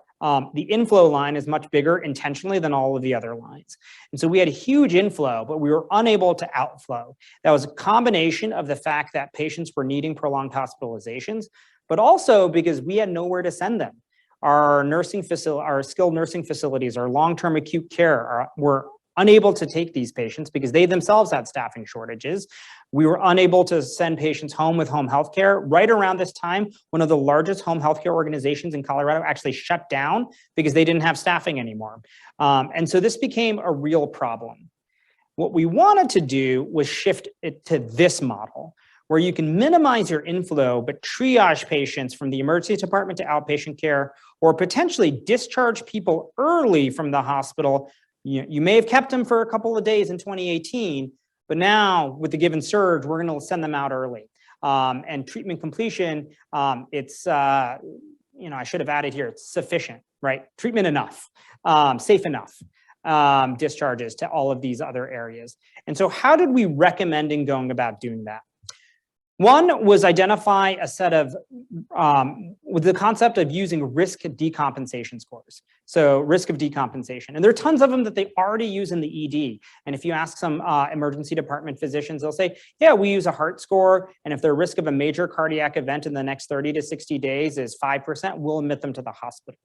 Speaker 2: inflow line is much bigger intentionally than all of the other lines. And so we had a huge inflow, but we were unable to outflow. That was a combination of the fact that patients were needing prolonged hospitalizations, but also because we had nowhere to send them. Our skilled nursing facilities, our long-term acute care were unable to take these patients because they themselves had staffing shortages. We were unable to send patients home with home health care. Right around this time, one of the largest home healthcare organizations in Colorado actually shut down because they didn't have staffing anymore. And so this became a real problem. What we wanted to do was shift it to this model, where you can minimize your inflow, but triage patients from the emergency department to outpatient care, or potentially discharge people early from the hospital. You may have kept them for a couple of days in 2018, but now with the given surge, we're gonna send them out early. And treatment completion, it's, I should have added here, it's sufficient, right? Treatment enough, safe enough. Discharges to all of these other areas. And so how did we recommend in going about doing that? One was identify a set of, with the concept of using risk decompensation scores. So risk of decompensation. And there are tons of them that they already use in the ED. And if you ask some emergency department physicians, they'll say, yeah, we use a heart score. And if their risk of a major cardiac event in the next 30 to 60 days is 5%, we'll admit them to the hospital.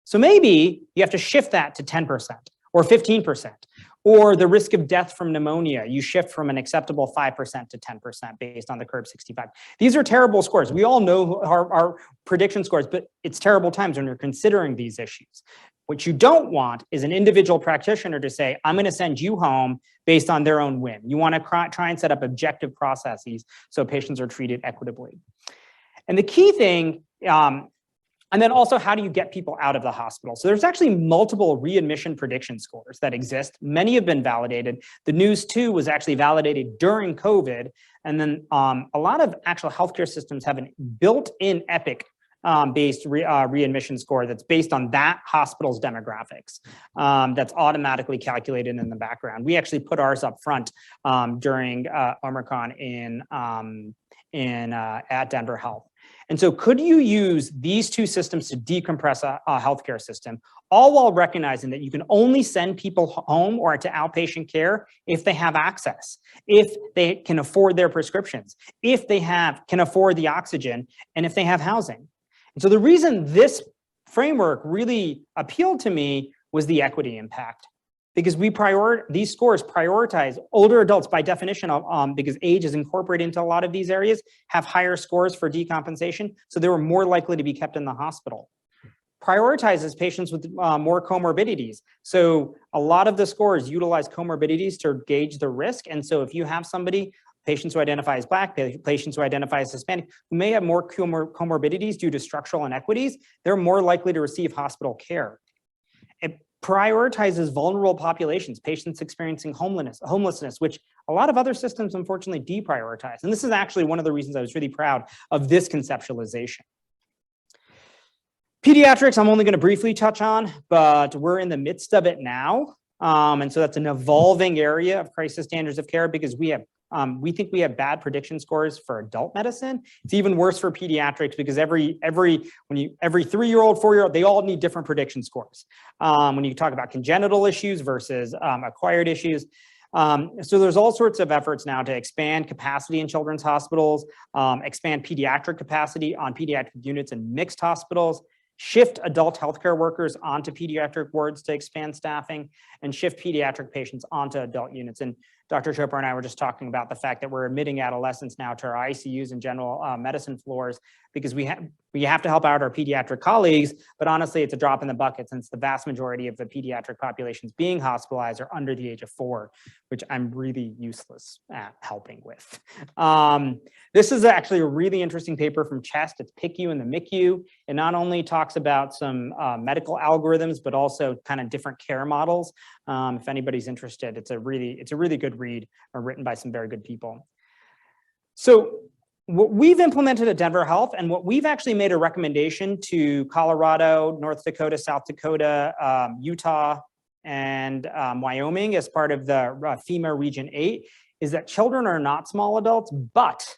Speaker 2: So maybe you have to shift that to 10% or 15%. Or the risk of death from pneumonia, you shift from an acceptable 5% to 10% based on the curve 65. These are terrible scores. We all know our prediction scores, but it's terrible times when you're considering these issues. What you don't want is an individual practitioner to say, I'm gonna send you home based on their own whim. You wanna try and set up objective processes so patients are treated equitably. And the key thing, and then also, how do you get people out of the hospital? So there's actually multiple readmission prediction scores that exist. Many have been validated. The News 2 was actually validated during COVID. And then a lot of actual healthcare systems have an built-in Epic based readmission score that's based on that hospital's demographics that's automatically calculated in the background. We actually put ours up front during Omicron at Denver Health. And so could you use these two systems to decompress a healthcare system, all while recognizing that you can only send people home or to outpatient care if they have access, if they can afford their prescriptions, if they can afford the oxygen, and if they have housing. And so the reason this framework really appealed to me was the equity impact. Because these scores prioritize older adults by definition, because age is incorporated into a lot of these areas, have higher scores for decompensation, so they were more likely to be kept in the hospital. Prioritizes patients with more comorbidities. So a lot of the scores utilize comorbidities to gauge the risk. And so if you have patients who identify as Black, patients who identify as Hispanic, who may have more comorbidities due to structural inequities, they're more likely to receive hospital care. prioritizes vulnerable populations, patients experiencing homelessness, which a lot of other systems unfortunately deprioritize. And this is actually one of the reasons I was really proud of this conceptualization. Pediatrics, I'm only going to briefly touch on, but we're in the midst of it now. And so that's an evolving area of crisis standards of care because we think we have bad prediction scores for adult medicine. It's even worse for pediatrics because every 3-year-old, 4-year-old, they all need different prediction scores. When you talk about congenital issues versus acquired issues. So there's all sorts of efforts now to expand capacity in children's hospitals, expand pediatric capacity on pediatric units in mixed hospitals, shift adult healthcare workers onto pediatric wards to expand staffing, and shift pediatric patients onto adult units. And Dr. Chopra and I were just talking about the fact that we're admitting adolescents now to our ICUs and general medicine floors because we have to help out our pediatric colleagues, but honestly, it's a drop in the bucket since the vast majority of the pediatric populations being hospitalized are under the age of 4, which I'm really useless at helping with. This is actually a really interesting paper from CHEST. It's PICU and the MICU. It not only talks about some medical algorithms, but also kind of different care models. If anybody's interested, it's a really good read written by some very good people. So what we've implemented at Denver Health and what we've actually made a recommendation to Colorado, North Dakota, South Dakota, Utah, and Wyoming as part of the FEMA Region 8 is that children are not small adults, but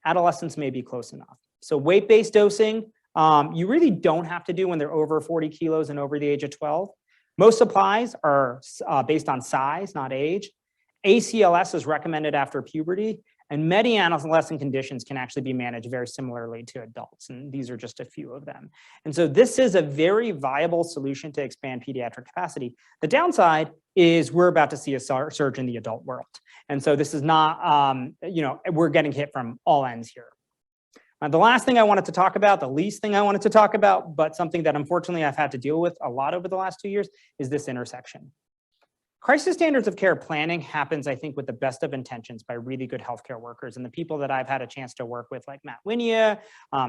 Speaker 2: adolescents may be close enough. So weight-based dosing, you really don't have to do when they're over 40 kilos and over the age of 12. Most supplies are based on size, not age. ACLS is recommended after puberty, and many adolescent conditions can actually be managed very similarly to adults, and these are just a few of them. And so this is a very viable solution to expand pediatric capacity. The downside is we're about to see a surge in the adult world. And so this is not, we're getting hit from all ends here. The last thing I wanted to talk about, the least thing I wanted to talk about, but something that unfortunately I've had to deal with a lot over the last 2 years is this intersection. Crisis standards of care planning happens, I think, with the best of intentions by really good healthcare workers. And the people that I've had a chance to work with, like Matt Winia,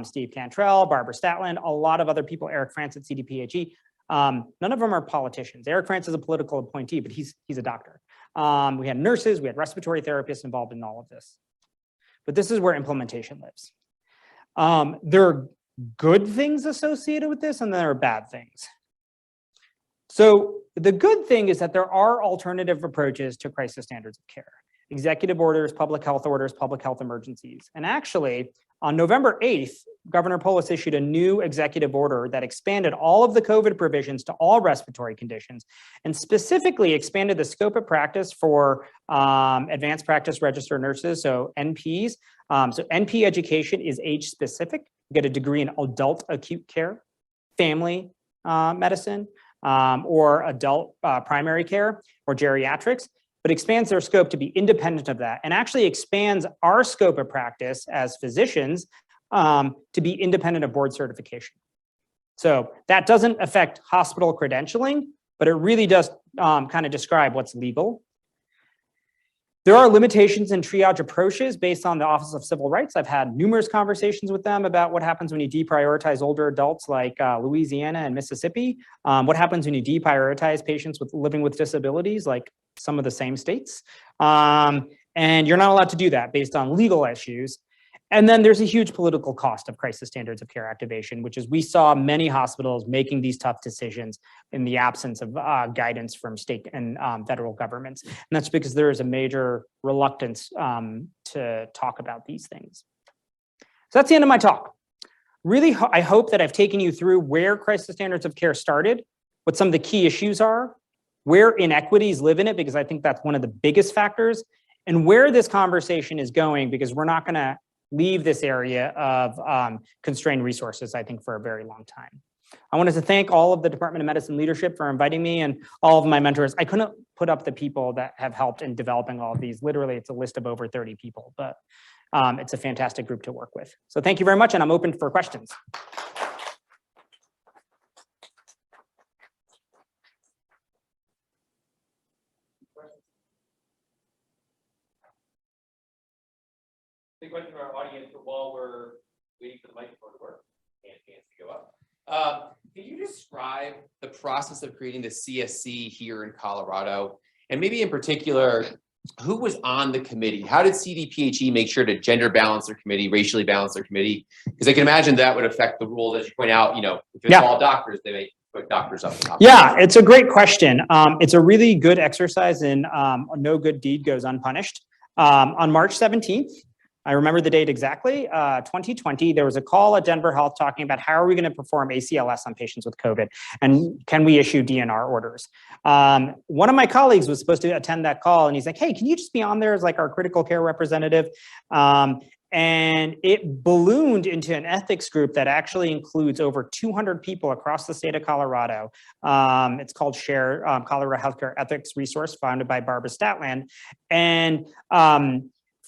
Speaker 2: Steve Cantrell, Barbara Statland, a lot of other people, Eric France at CDPHE, none of them are politicians. Eric France is a political appointee, but he's a doctor. We had nurses, we had respiratory therapists involved in all of this. But this is where implementation lives. There are good things associated with this, and there are bad things. So the good thing is that there are alternative approaches to crisis standards of care. Executive orders, public health emergencies. And actually, on November 8th, Governor Polis issued a new executive order that expanded all of the COVID provisions to all respiratory conditions and specifically expanded the scope of practice for advanced practice registered nurses, so NPs. So NP education is age specific. You get a degree in adult acute care, family medicine, or adult primary care or geriatrics, but expands their scope to be independent of that and actually expands our scope of practice as physicians to be independent of board certification. So that doesn't affect hospital credentialing, but it really does kind of describe what's legal. There are limitations in triage approaches based on the Office of Civil Rights. I've had numerous conversations with them about what happens when you deprioritize older adults like Louisiana and Mississippi. What happens when you deprioritize patients living with disabilities like some of the same states. And you're not allowed to do that based on legal issues. And then there's a huge political cost of crisis standards of care activation, which is we saw many hospitals making these tough decisions in the absence of guidance from state and federal governments. And that's because there is a major reluctance to talk about these things. So that's the end of my talk. Really, I hope that I've taken you through where crisis standards of care started, what some of the key issues are, where inequities live in it, because I think that's one of the biggest factors, and where this conversation is going, because we're not going to leave this area of constrained resources, I think, for a very long time. I wanted to thank all of the Department of Medicine leadership for inviting me and all of my mentors. I couldn't put up the people that have helped in developing all of these. Literally, it's a list of over 30 people, but it's a fantastic group to work with. So thank you very much, and I'm open for questions.
Speaker 1: Big question from our audience while we're waiting for the microphone to work and hands to go up. Can you describe the process of creating the CSC here in Colorado? And maybe in particular, who was on the committee? How did CDPHE make sure to gender balance their committee, racially balance their committee? Because I can imagine that would affect the rules, as you point out, if it's all doctors, they may put doctors up top.
Speaker 2: Yeah, it's a great question. It's a really good exercise in no good deed goes unpunished. On March 17th, I remember the date exactly, 2020, there was a call at Denver Health talking about how are we going to perform ACLS on patients with COVID and can we issue DNR orders? One of my colleagues was supposed to attend that call and he's like, hey, can you just be on there as like our critical care representative? And it ballooned into an ethics group that actually includes over 200 people across the state of Colorado. It's called SHARE, Colorado Healthcare Ethics Resource, founded by Barbara Statland. And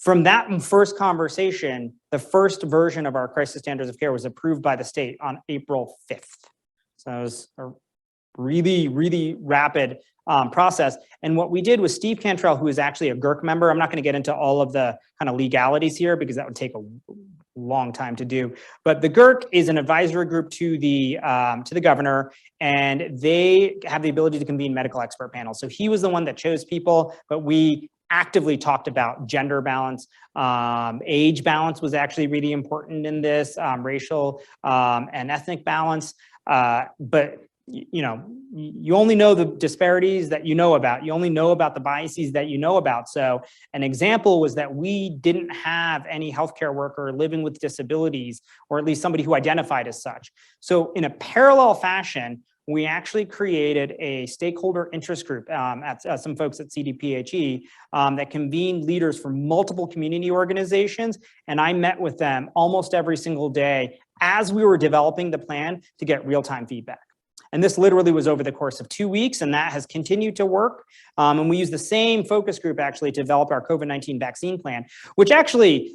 Speaker 2: from that first conversation, the first version of our crisis standards of care was approved by the state on April 5th. So it was a really, really rapid process. And what we did was Steve Cantrell, who is actually a GERC member. I'm not going to get into all of the kind of legalities here because that would take a long time to do. But the GERC is an advisory group to the governor, and they have the ability to convene medical expert panels. So he was the one that chose people, but we actively talked about gender balance. Age balance was actually really important in this, racial and ethnic balance. But you only know the disparities that you know about. You only know about the biases that you know about. So an example was that we didn't have any healthcare worker living with disabilities, or at least somebody who identified as such. So in a parallel fashion, we actually created a stakeholder interest group at some folks at CDPHE that convened leaders from multiple community organizations. And I met with them almost every single day as we were developing the plan to get real-time feedback. And this literally was over the course of 2 weeks, and that has continued to work. And we use the same focus group actually to develop our COVID-19 vaccine plan, which actually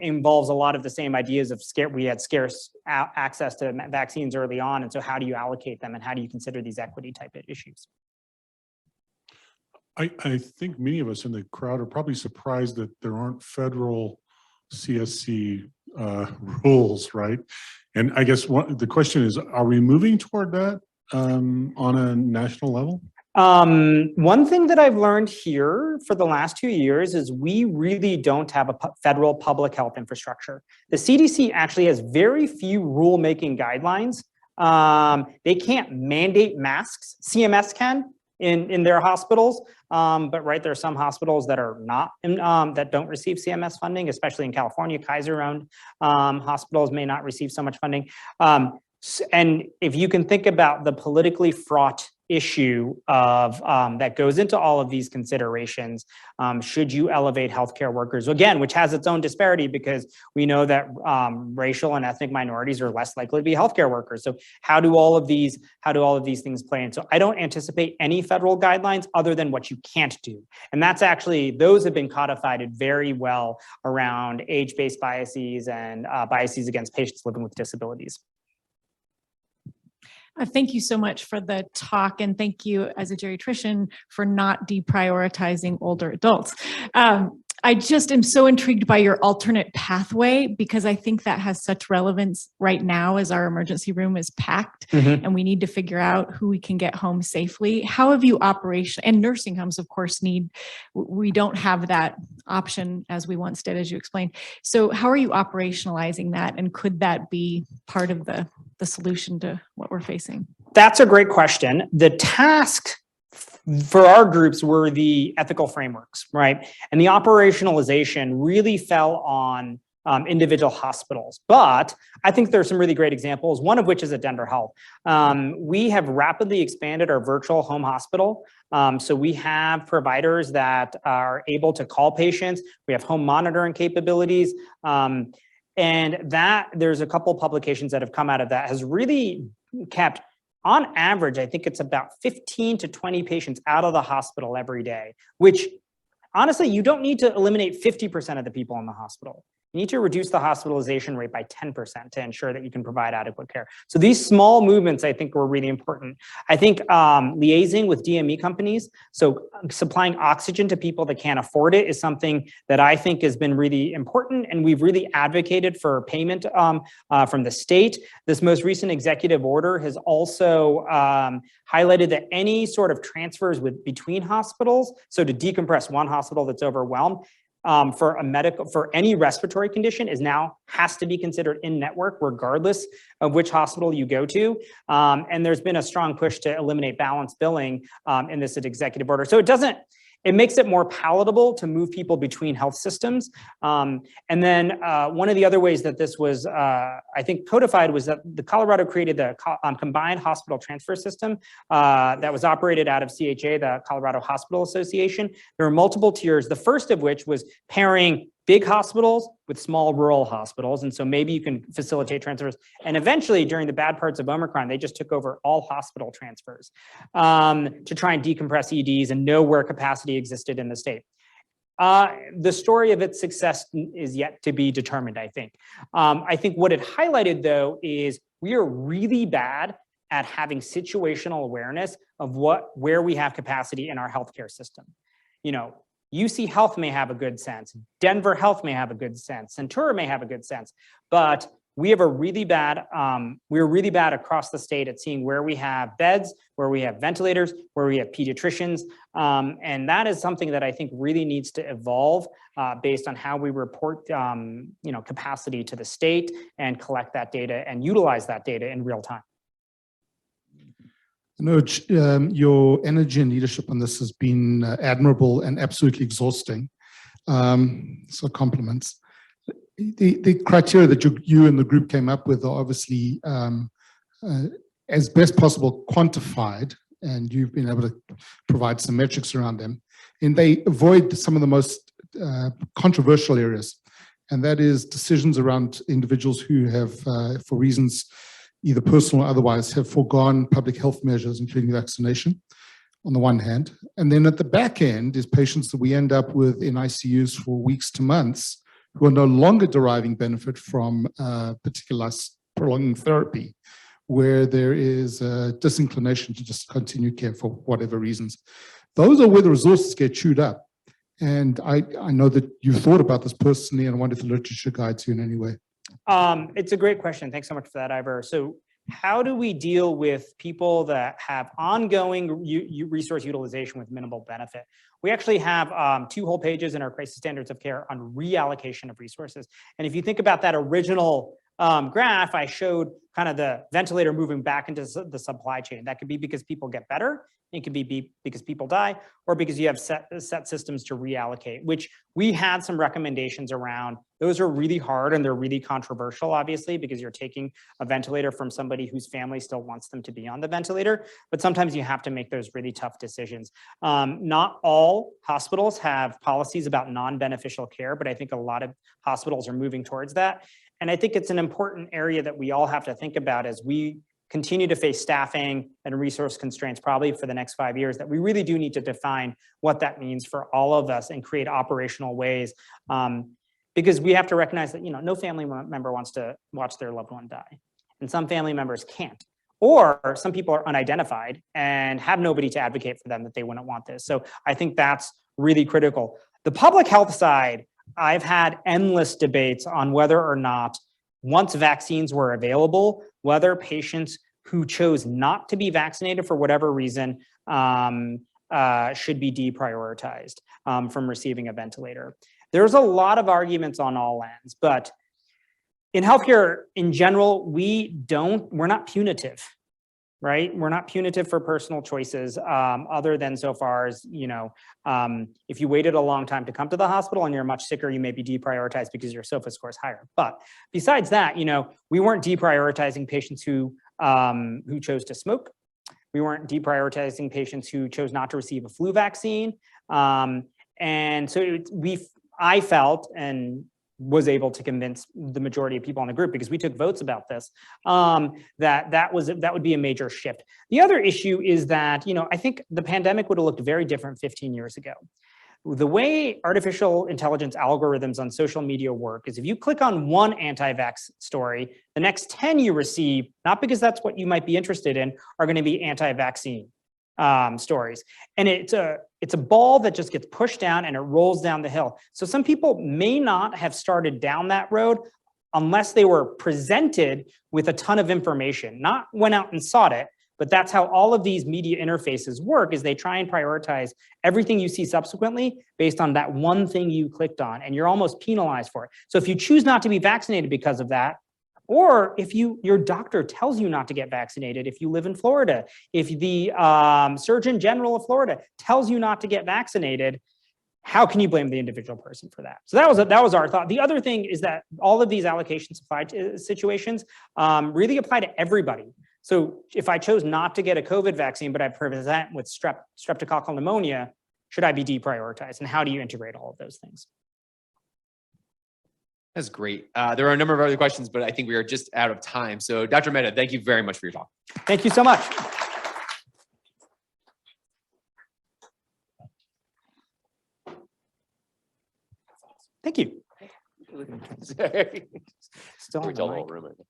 Speaker 2: involves a lot of the same ideas of we had scarce access to vaccines early on. And so how do you allocate them and how do you consider these equity type of issues?
Speaker 3: I think many of us in the crowd are probably surprised that there aren't federal CSC rules, right? And I guess the question is, are we moving toward that on a national level?
Speaker 2: One thing that I've learned here for the last 2 years is we really don't have a federal public health infrastructure. The CDC actually has very few rulemaking guidelines. They can't mandate masks. CMS can in their hospitals, but right, there are some hospitals that are not that don't receive CMS funding, especially in California. Kaiser-owned hospitals may not receive so much funding. And if you can think about the politically fraught issue of that goes into all of these considerations, should you elevate healthcare workers, again, which has its own disparity because we know that racial and ethnic minorities are less likely to be healthcare workers. So how do all of these things play in? So I don't anticipate any federal guidelines other than what you can't do. And that's actually, those have been codified very well around age-based biases and biases against patients living with disabilities.
Speaker 4: Thank you so much for the talk, and thank you as a geriatrician for not deprioritizing older adults. I just am so intrigued by your alternate pathway because I think that has such relevance right now as our emergency room is packed and we need to figure out who we can get home safely. How have you and nursing homes, of course, we don't have that option as we once did, as you explained. So how are you operationalizing that, and could that be part of the solution to what we're facing?
Speaker 2: That's a great question. The task for our groups were the ethical frameworks, right? And the operationalization really fell on individual hospitals. But I think there are some really great examples, one of which is at Denver Health. We have rapidly expanded our virtual home hospital. So we have providers that are able to call patients. We have home monitoring capabilities. And that there's a couple publications that have come out of that has really kept, on average, I think it's about 15 to 20 patients out of the hospital every day, which honestly, you don't need to eliminate 50% of the people in the hospital. You need to reduce the hospitalization rate by 10% to ensure that you can provide adequate care. So these small movements, I think, were really important. I think liaising with DME companies, so supplying oxygen to people that can't afford it, is something that I think has been really important, and we've really advocated for payment from the state. This most recent executive order has also highlighted that any sort of transfers between hospitals, so to decompress one hospital that's overwhelmed, for any respiratory condition has to be considered in network regardless of which hospital you go to. And there's been a strong push to eliminate balance billing in this executive order. So it makes it more palatable to move people between health systems. And then one of the other ways that this was, I think, codified was that the Colorado created the combined hospital transfer system that was operated out of CHA, the Colorado Hospital Association. There were multiple tiers, the first of which was pairing big hospitals with small rural hospitals. And so maybe you can facilitate transfers. And eventually, during the bad parts of Omicron, they just took over all hospital transfers to try and decompress EDs and know where capacity existed in the state. The story of its success is yet to be determined, I think. I think what it highlighted, though, is we are really bad at having situational awareness of where we have capacity in our healthcare system. UC Health may have a good sense, Denver Health may have a good sense, Centura may have a good sense, but we're really bad across the state at seeing where we have beds, where we have ventilators, where we have pediatricians, and that is something that I think really needs to evolve based on how we report, capacity to the state and collect that data and utilize that data in real time.
Speaker 5: Anuj, your energy and leadership on this has been admirable and absolutely exhausting. So compliments. The criteria that you and the group came up with are obviously, as best possible, quantified, and you've been able to provide some metrics around them. And they avoid some of the most controversial areas, and that is decisions around individuals who have, for reasons either personal or otherwise, have foregone public health measures, including vaccination, on the one hand. And then at the back end is patients that we end up with in ICUs for weeks to months who are no longer deriving benefit from particular prolonging therapy, where there is a disinclination to just continue care for whatever reasons. Those are where the resources get chewed up. And I know that you thought about this personally, and I wonder if the literature guides you in any way.
Speaker 2: It's a great question. Thanks so much for that, Ivor. So how do we deal with people that have ongoing resource utilization with minimal benefit? We actually have 2 whole pages in our crisis standards of care on reallocation of resources. And if you think about that original graph, I showed kind of the ventilator moving back into the supply chain. That could be because people get better. It could be because people die, or because you have set systems to reallocate, which we had some recommendations around. Those are really hard and they're really controversial, obviously, because you're taking a ventilator from somebody whose family still wants them to be on the ventilator. But sometimes you have to make those really tough decisions. Not all hospitals have policies about non-beneficial care, but I think a lot of hospitals are moving towards that. And I think it's an important area that we all have to think about as we continue to face staffing and resource constraints probably for the next 5 years, that we really do need to define what that means for all of us and create operational ways. Because we have to recognize that, no family member wants to watch their loved one die. And some family members can't. Or some people are unidentified and have nobody to advocate for them that they wouldn't want this. So I think that's really critical. The public health side, I've had endless debates on whether or not, once vaccines were available, whether patients who chose not to be vaccinated for whatever reason should be deprioritized from receiving a ventilator. There's a lot of arguments on all ends, but in healthcare in general, we're not punitive, right? We're not punitive for personal choices other than so far as, if you waited a long time to come to the hospital and you're much sicker, you may be deprioritized because your SOFA score is higher. But besides that, we weren't deprioritizing patients who chose to smoke. We weren't deprioritizing patients who chose not to receive a flu vaccine. And so I felt, and was able to convince the majority of people in the group, because we took votes about this, that would be a major shift. The other issue is that, I think the pandemic would have looked very different 15 years ago. The way artificial intelligence algorithms on social media work is if you click on one anti-vax story, the next 10 you receive, not because that's what you might be interested in, are going to be anti-vaccine stories. And it's a ball that just gets pushed down and it rolls down the hill. So some people may not have started down that road unless they were presented with a ton of information, not went out and sought it. But that's how all of these media interfaces work, is they try and prioritize everything you see subsequently based on that one thing you clicked on, and you're almost penalized for it. So if you choose not to be vaccinated because of that, or if your doctor tells you not to get vaccinated, if you live in Florida, if the Surgeon General of Florida tells you not to get vaccinated, how can you blame the individual person for that? So that was our thought. The other thing is that all of these allocation supply situations really apply to everybody. So if I chose not to get a COVID vaccine, but I present with streptococcal pneumonia, should I be deprioritized? And how do you integrate all of those things?
Speaker 1: That's great. There are a number of other questions, but I think we are just out of time. So Dr. Mehta, thank you very much for your talk.
Speaker 2: Thank you so much. Thank you. Still on the mic.